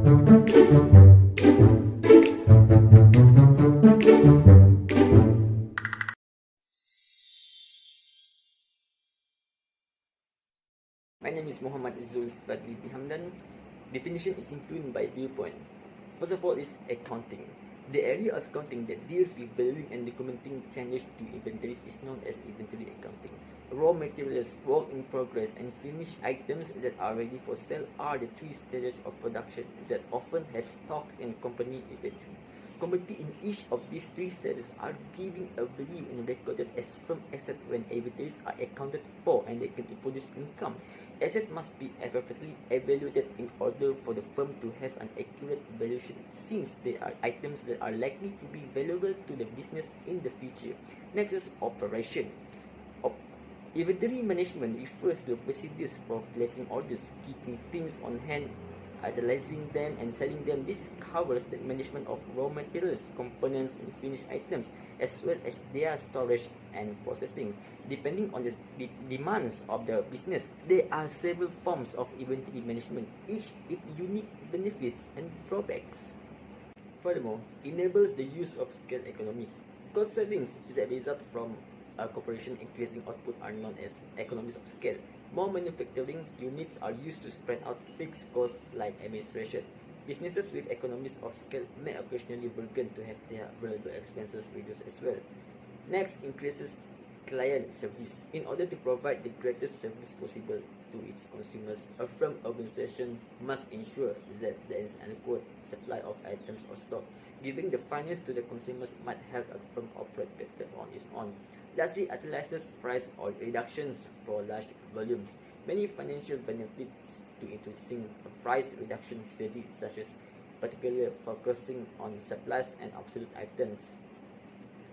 My name is Muhammad ZULFADHLI HAMDAN. Definition is included by viewpoint. First of all is accounting. The area of accounting that deals with valuing and documenting changes to inventories is known as inventory accounting. Raw materials, work in progress, and finished items that are ready for sale are the three stages of production that often have stocks in company inventory. Committee in each of these three stages are given a value and recorded as firm asset when inventories are accounted for and they can produce income. Assets must be appropriately evaluated in order for the firm to have an accurate valuation, since they are items that are likely to be valuable to the business in the future. Next is operation. Inventory management refers to procedures for placing orders, keeping things on hand, utilizing them, and selling them. This covers the management of raw materials, components, and finished items, as well as their storage and processing. Depending on the demands of the business, there are several forms of inventory management, each with unique benefits and drawbacks. Furthermore, enables the use of scale economies. Cost savings that result from a corporation increasing output are known as economies of scale. More manufacturing units are used to spread out fixed costs like administration. Businesses with economies of scale may occasionally bargain to have their variable expenses reduced as well. Next, increases client service. In order to provide the greatest service possible to its consumers, a firm organization must ensure that there is an adequate supply of items or stock. Giving the finance to the consumers might help a firm operate better on its own. Lastly, utilizes price or reductions for large volumes. Many financial benefits to introducing a price reduction strategy, such as particularly focusing on supplies and obsolete items.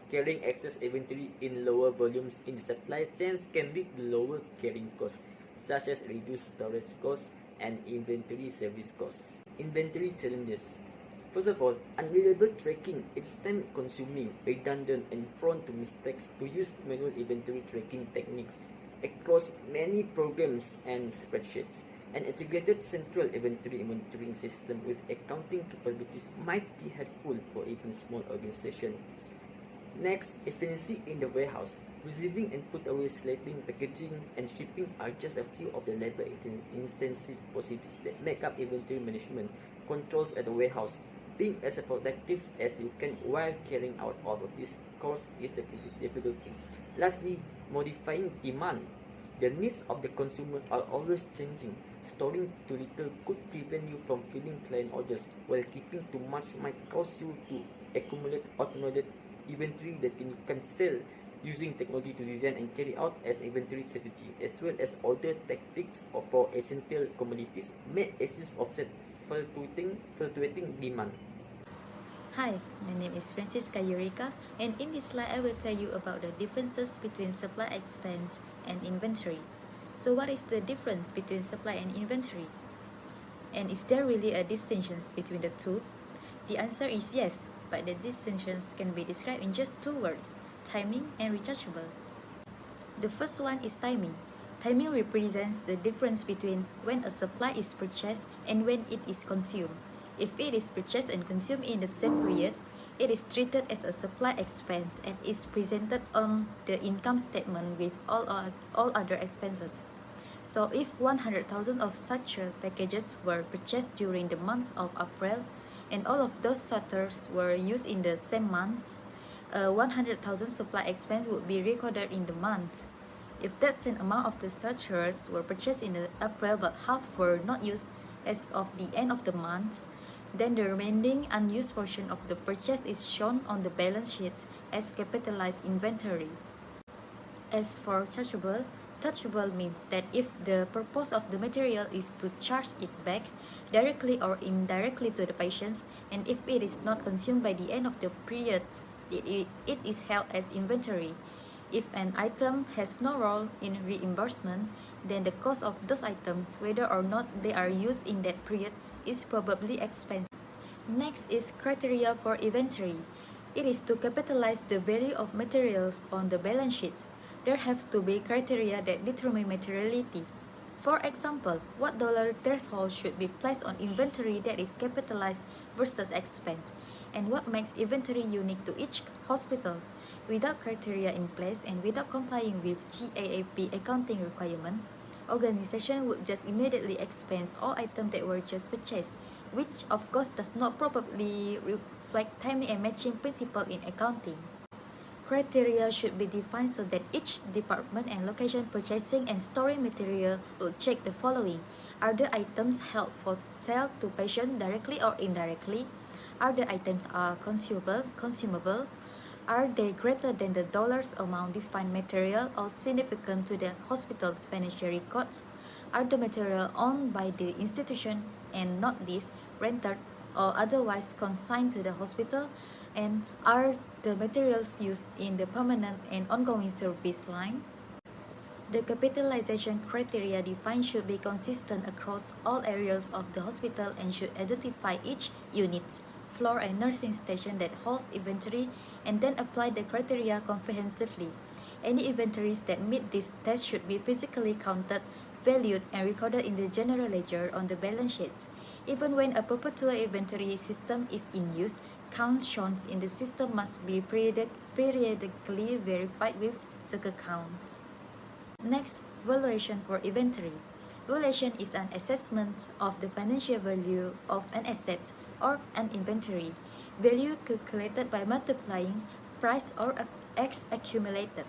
Carrying excess inventory in lower volumes in the supply chains can lead to lower carrying costs, such as reduced storage costs and inventory service costs. Inventory challenges. First of all, unreliable tracking is time-consuming, redundant, and prone to mistakes. To use manual inventory tracking techniques across many programs and spreadsheets. An integrated central inventory monitoring system with accounting capabilities might be helpful for even small organizations. Next, efficiency in the warehouse. Receiving and put away, selecting, packaging, and shipping are just a few of the labor-intensive procedures that make up inventory management controls at the warehouse. Being as productive as you can while carrying out all of these costs is the difficulty. Lastly, modifying demand. The needs of the consumer are always changing. Storing too little could prevent you from filling client orders, while keeping too much might cause you to accumulate automated inventory that you can sell using technology to design and carry out as inventory strategy, as well as other tactics for essential commodities may assist offset fluctuating demand. Hi, my name is FRANCISCA EURICA, and in this slide I will tell you about the differences between supply expense and inventory. So what is the difference between supply and inventory? And is there really a distinction between the two? The answer is yes, but the distinctions can be described in just two words: timing and rechargeable. The first one is timing. Timing represents the difference between when a supply is purchased and when it is consumed. If it is purchased and consumed in the same period, it is treated as a supply expense and is presented on the income statement with all other expenses. So if 100,000 of such packages were purchased during the month of April, and all of those sorters were used in the same month, 100,000 supply expense would be recorded in the month. If that same amount of the sorters were purchased in April but half were not used as of the end of the month, then the remaining unused portion of the purchase is shown on the balance sheets as capitalized inventory. As for chargeable, touchable means that if the purpose of the material is to charge it back directly or indirectly to the patients, and if it is not consumed by the end of the period, it is held as inventory. If an item has no role in reimbursement, then the cost of those items, whether or not they are used in that period, is probably expensive. Next is criteria for inventory. It is to capitalize the value of materials on the balance sheets. There have to be criteria that determine materiality. For example, what dollar threshold should be placed on inventory that is capitalized versus expense, and what makes inventory unique to each hospital. Without criteria in place and without complying with GAAP accounting requirement, organization would just immediately expense all items that were just purchased, which of course does not properly reflect timing and matching principle in accounting. Criteria should be defined so that each department and location purchasing and storing material will check the following. Are the items held for sale to patient directly or indirectly? Are the items consumable? Are they greater than the dollars amount defined material or significant to the hospital's financial records? Are the material owned by the institution and not leased, rented, or otherwise consigned to the hospital? And are the materials used in the permanent and ongoing service line? The capitalization criteria defined should be consistent across all areas of the hospital and should identify each unit, floor and nursing station that holds inventory and then apply the criteria comprehensively. Any inventories that meet this test should be physically counted, valued, and recorded in the general ledger on the balance sheets. Even when a perpetual inventory system is in use, counts shown in the system must be periodically verified with circle counts. Next, valuation for inventory. Valuation is an assessment of the financial value of an asset or an inventory. Value calculated by multiplying price or X accumulated.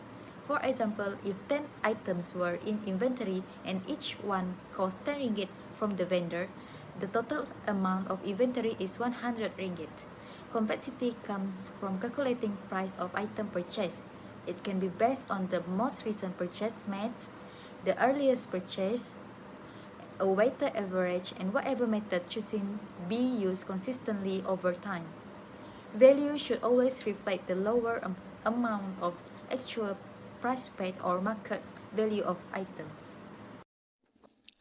For example, if 10 items were in inventory and each one cost 10 ringgit from the vendor, the total amount of inventory is 100 ringgit. Complexity comes from calculating price of item purchased. It can be based on the most recent purchase made, the earliest purchase, a weighted average, and whatever method choosing be used consistently over time. Value should always reflect the lower amount of actual price paid or market value of items.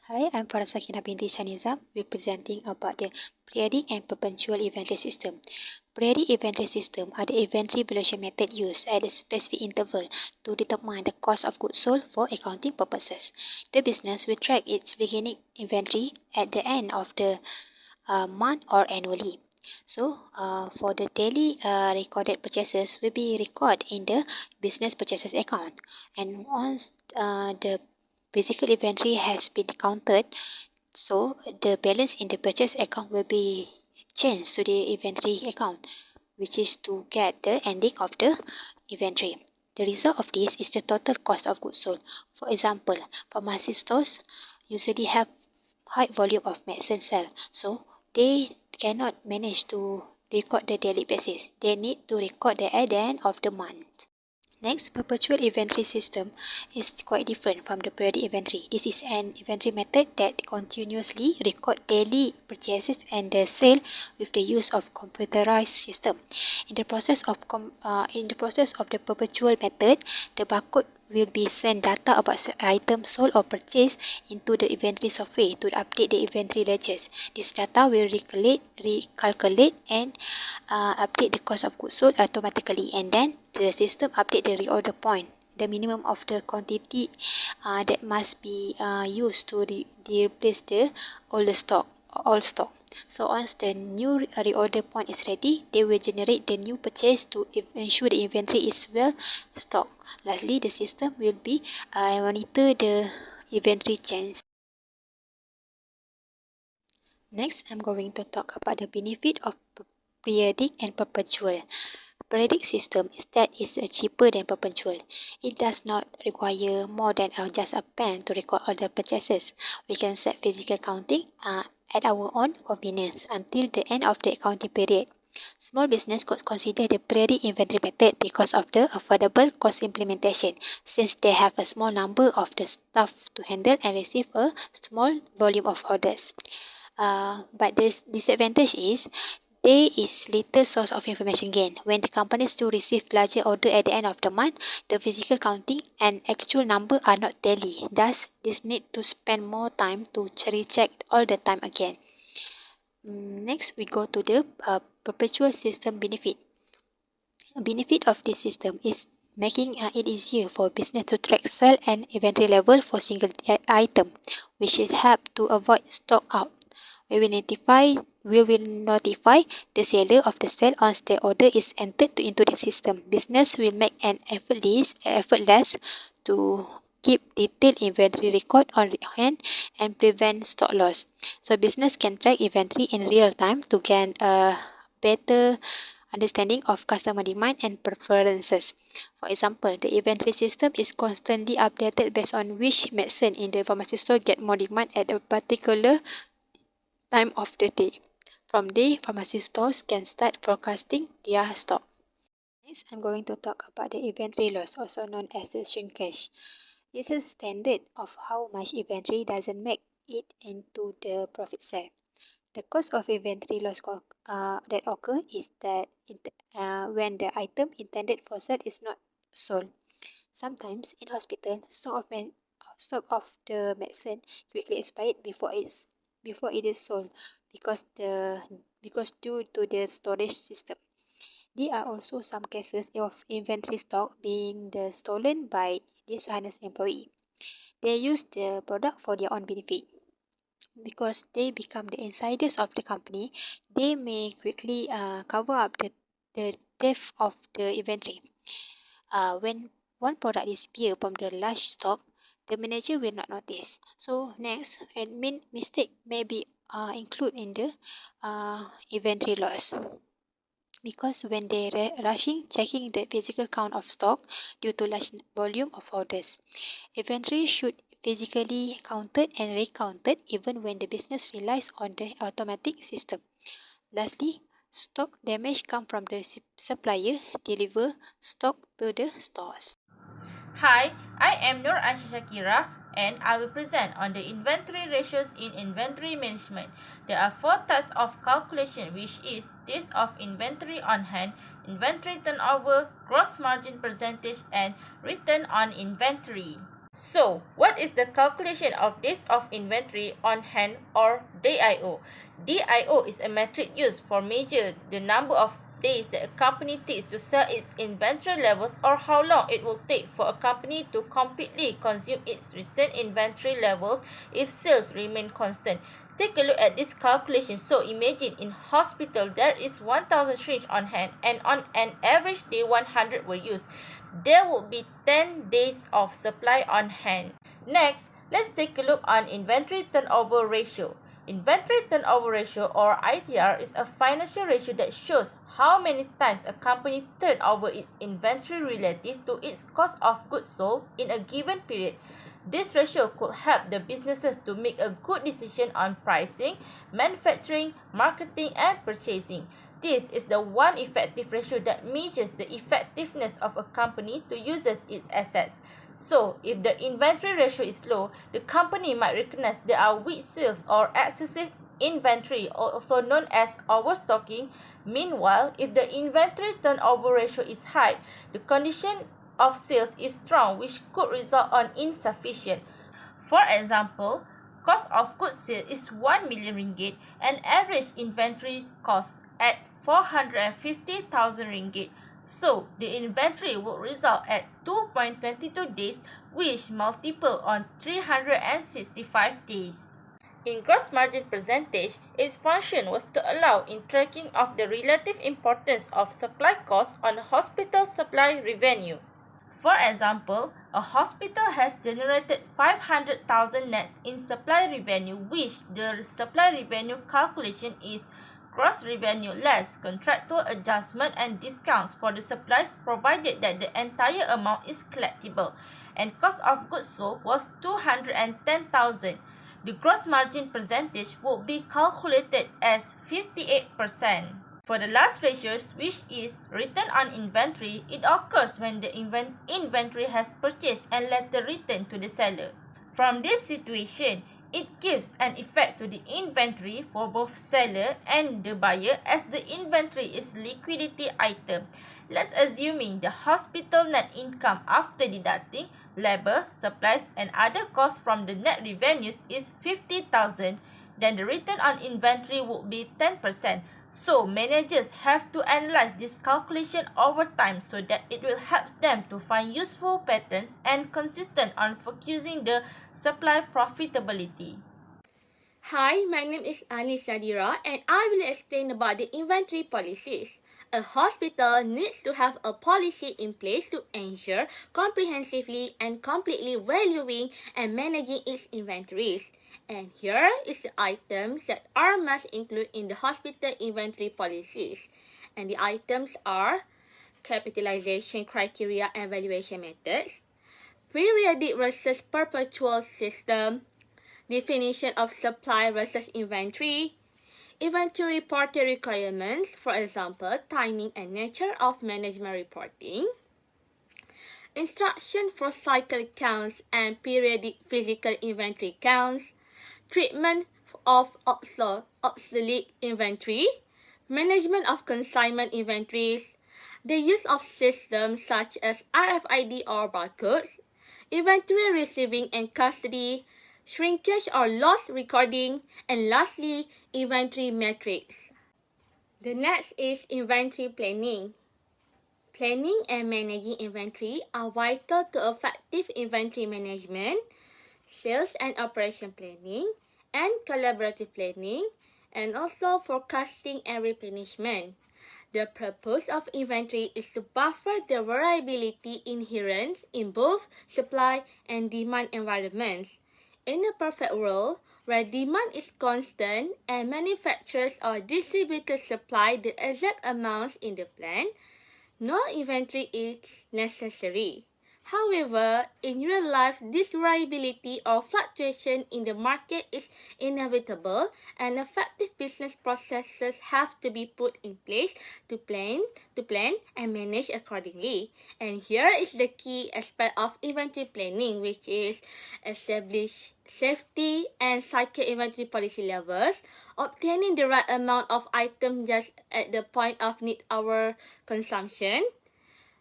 Hi, I'm FARRAH SAQINAH binti SHAHNIZAM. We're presenting about the periodic and perpetual inventory system. Periodic inventory system are the inventory valuation method used at a specific interval to determine the cost of goods sold for accounting purposes. The business will track its beginning inventory at the end of the month or annually. So, for the daily recorded purchases will be recorded in the business purchases account. And once the physical inventory has been counted, so the balance in the purchase account will be changed to the inventory account, which is to get the ending of the inventory. The result of this is the total cost of goods sold. For example, pharmacy stores usually have high volume of medicine sale, so they cannot manage to record the daily basis. They need to record the at the end of the month. Next, perpetual inventory system is quite different from the periodic inventory. This is an inventory method that continuously record daily purchases and the sale with the use of computerized system. In the process of the perpetual method, the barcode will be sent data about items sold or purchased into the inventory software to update the inventory ledgers. This data will recalculate and update the cost of goods sold automatically, and then the system update the reorder point, the minimum of the quantity that must be used to replace the old stock. So once the new reorder point is ready, they will generate the new purchase to ensure the inventory is well stocked. Lastly, the system will be monitor the inventory change. Next, I'm going to talk about the benefit of periodic and perpetual. Periodic system instead is cheaper than perpetual. It does not require more than just a pen to record all the purchases. We can set physical counting at our own convenience until the end of the accounting period. Small business could consider the periodic inventory method because of the affordable cost implementation, since they have a small number of the staff to handle and receive a small volume of orders. But the disadvantage is there is little source of information gain. When the company still receive larger order at the end of the month, the physical counting and actual number are not tally. Thus, this need to spend more time to recheck all the time again. Next, we go to the perpetual system benefit. A benefit of this system is making it easier for business to track sale and inventory level for single item, which is help to avoid stock out. We will notify the seller of the sale once the order is entered into the system. Business will make an effortless to keep detailed inventory record on hand and prevent stock loss. So business can track inventory in real time to gain a better understanding of customer demand and preferences. For example, the inventory system is constantly updated based on which medicine in the pharmacy store get more demand at a particular time of the day. From there, pharmacy stores can start forecasting their stock. Next, I'm going to talk about the inventory loss, also known as the shrinkage. This is standard of how much inventory doesn't make it into the profit sale. The cause of inventory loss that occur is that when the item intended for sale is not sold. Sometimes in hospital, stock of the medicine quickly expired before it is sold because due to the storage system. There are also some cases of inventory stock being stolen by dishonest employee. They use the product for their own benefit. Because they become the insiders of the company, they may quickly cover up the theft of the inventory. When one product disappears from the large stock, the manager will not notice. So next, admin mistake may be included in the inventory loss. Because when they rushing checking the physical count of stock due to large volume of orders, inventory should physically counted and recounted even when the business relies on the automatic system. Lastly, stock damage come from the supplier deliver stock to the stores. Hi, I am Nur SHAKIRAH and I will present on the inventory ratios in inventory management. There are 4 types of calculation, which is days of inventory on hand, inventory turnover, gross margin percentage, and return on inventory. So, what is the calculation of days of inventory on hand or DIO? DIO is a metric used for measure the number of days that a company takes to sell its inventory levels or how long it will take for a company to completely consume its recent inventory levels if sales remain constant. Take a look at this calculation. So imagine in hospital there is 1000 syringes on hand and on an average day 100 were used. There will be 10 days of supply on hand. Next, let's take a look on inventory turnover ratio. Inventory turnover ratio or ITR is a financial ratio that shows how many times a company turns over its inventory relative to its cost of goods sold in a given period. This ratio could help the businesses to make a good decision on pricing, manufacturing, marketing, and purchasing. This is the one effective ratio that measures the effectiveness of a company to use its assets. So, if the inventory ratio is low, the company might recognize there are weak sales or excessive inventory, also known as overstocking. Meanwhile, if the inventory turnover ratio is high, the condition of sales is strong, which could result on insufficient. For example, cost of goods sold is 1 million ringgit and average inventory cost at 450,000 ringgit. So, the inventory would result at 2.22 days, which multiple on 365 days. In gross margin percentage, its function was to allow in tracking of the relative importance of supply costs on hospital supply revenue. For example, a hospital has generated 500,000 nets in supply revenue, which the supply revenue calculation is gross revenue less contractual adjustment and discounts for the supplies provided that the entire amount is collectible, and cost of goods sold was 210,000. The gross margin percentage will be calculated as 58%. For the last ratios, which is return on inventory, it occurs when the inventory has purchased and later returned to the seller. From this situation, it gives an effect to the inventory for both seller and the buyer, as the inventory is liquidity item. Let's assuming the hospital net income after deducting labor, supplies, and other costs from the net revenues is 50,000. Then the return on inventory would be 10%. So managers have to analyze this calculation over time so that it will help them to find useful patterns and consistent on focusing the supply profitability. Hi, my name is NADHIRAH and I will explain about the inventory policies. A hospital needs to have a policy in place to ensure comprehensively and completely valuing and managing its inventories. And here is the items that are must include in the hospital inventory policies. And the items are capitalization criteria and valuation methods, periodic versus perpetual system, definition of supply versus inventory reporting requirements, for example, timing and nature of management reporting, instruction for cycle counts and periodic physical inventory counts, treatment of obsolete inventory, management of consignment inventories, the use of systems such as RFID or barcodes, inventory receiving and custody, shrinkage or loss recording, and lastly, inventory metrics. The next is inventory planning. Planning and managing inventory are vital to effective inventory management, sales and operation planning, and collaborative planning, and also forecasting and replenishment. The purpose of inventory is to buffer the variability inherent in both supply and demand environments. In a perfect world, where demand is constant and manufacturers or distributors supply the exact amounts in the plan, no inventory is necessary. However, in real life, this variability or fluctuation in the market is inevitable and effective business processes have to be put in place to plan and manage accordingly. And here is the key aspect of inventory planning, which is establish safety and cycle inventory policy levels, obtaining the right amount of items just at the point of need our consumption,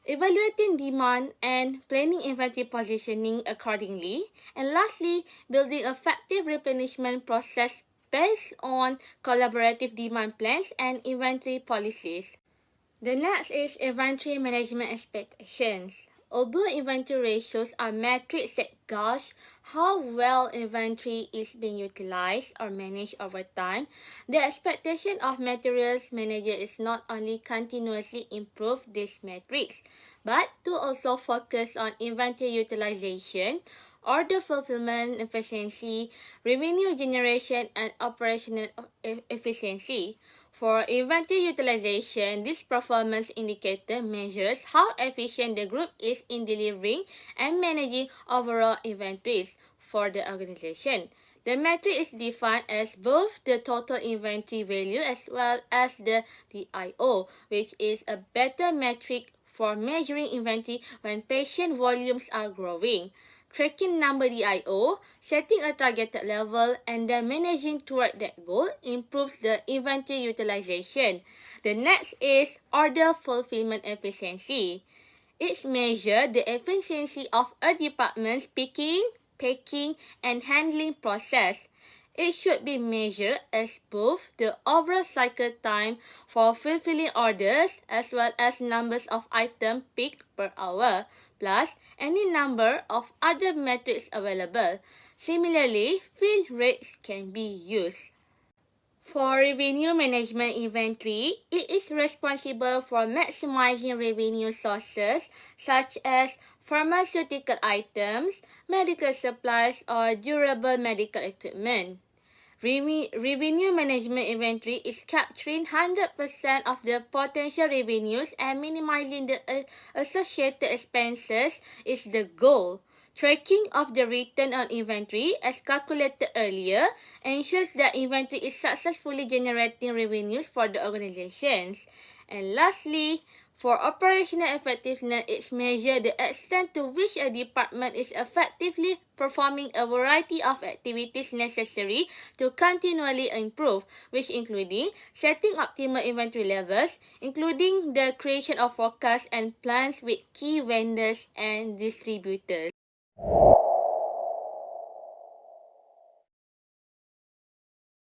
evaluating demand and planning inventory positioning accordingly, and lastly, building effective replenishment process based on collaborative demand plans and inventory policies. The next is inventory management expectations. Although inventory ratios are metrics that gauge how well inventory is being utilized or managed over time, the expectation of materials manager is not only continuously improve these metrics, but to also focus on inventory utilization, order fulfillment efficiency, revenue generation, and operational efficiency. For inventory utilization, this performance indicator measures how efficient the group is in delivering and managing overall inventories for the organization. The metric is defined as both the total inventory value as well as the DIO, which is a better metric for measuring inventory when patient volumes are growing. Tracking number DIO, setting a targeted level, and then managing toward that goal improves the inventory utilization. The next is order fulfillment efficiency. It measures the efficiency of a department's picking, packing, and handling process. It should be measured as both the overall cycle time for fulfilling orders as well as numbers of items picked per hour, plus any number of other metrics available. Similarly, fill rates can be used. For revenue management inventory, it is responsible for maximizing revenue sources such as pharmaceutical items, medical supplies, or durable medical equipment. Revenue management inventory is capturing 100% of the potential revenues and minimizing the associated expenses is the goal. Tracking of the return on inventory, as calculated earlier, ensures that inventory is successfully generating revenues for the organizations. And lastly, for operational effectiveness, it measures the extent to which a department is effectively performing a variety of activities necessary to continually improve, which including setting optimal inventory levels, including the creation of forecasts and plans with key vendors and distributors.